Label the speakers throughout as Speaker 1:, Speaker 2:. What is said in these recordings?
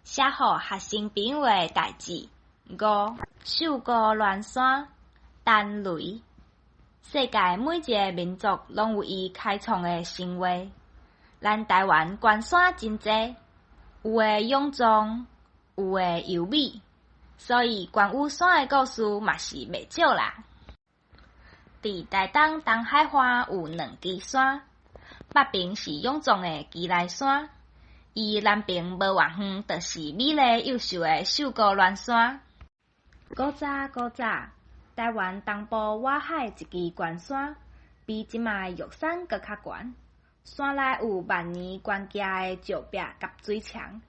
Speaker 1: 写予学生朋友的代志。5. 秀歌乱山，陈雷。世界每一个民族拢有伊开创的神话。咱台湾关山真济，有的勇壮，有的优美，所以关羽山的故事嘛是袂少啦。伫台东东海岸有2支山，北边是勇壮的基来山，伊南边无偌远，就是美丽优秀的秀歌乱山。古早，台湾东部外海一支悬山，比即卖玉山搁较悬。山内有万年悬架的石壁甲水墙，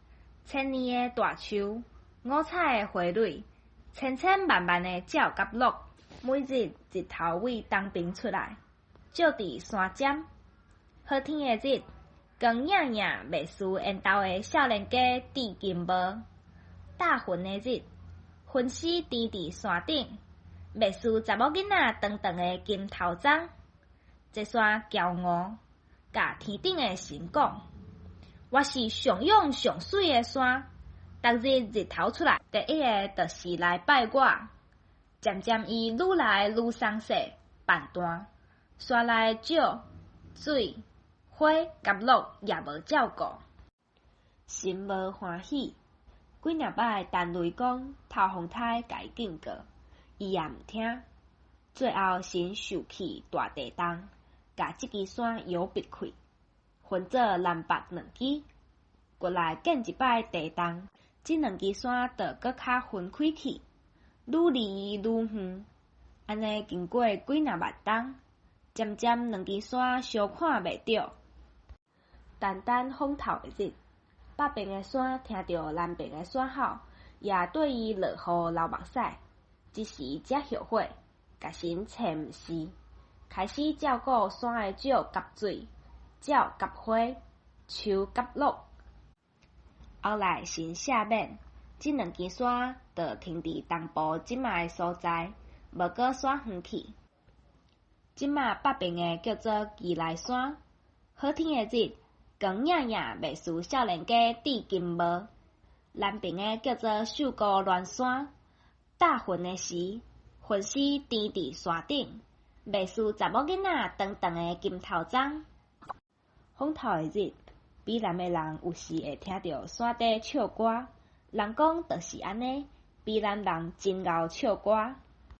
Speaker 1: 千年的大树，五彩的花蕊，千千万万的鸟甲鹿，每日日头为东边出来，照伫山尖。好天的日，光影影袂输缘投的少年家戴金帽；大云的日，云丝甜伫山顶，袂输查某囡仔长长的金头鬃。这山骄傲，甲天顶的神讲：我是上勇上水的山。逐日日头出来，第一个就是来拜我。渐渐伊愈来愈松细半段，山内鸟、水、花甲鹿也无照顾，心无欢喜。几若摆陈雷公头风台甲伊警告，伊也毋听。最后神受气大地动，甲即支山摇拔开，分做南北2支。过来建一摆地动，即2支山就搁较分开去，愈离愈远。安尼经过几若万冬，渐渐2支山相看袂着。单单风头的日，北边的山听到南边的山吼，也对伊落雨流目屎。即时才后悔，甲神找毋是，开始照顾山的鸟甲水、鸟甲花、树甲鹿。后来神赦免，即2支山就停伫东部即卖的所在，无搁山远去。即卖北边的叫做基来山，好天的日，光影影袂输少年家戴金帽；南边的叫做秀歌乱山，大云的时，云丝甜伫山顶，袂输查某囡仔长长的金头鬃。风头的日，比南的人有时会听到山底唱歌，人讲就是安尼，比南人真敖唱歌。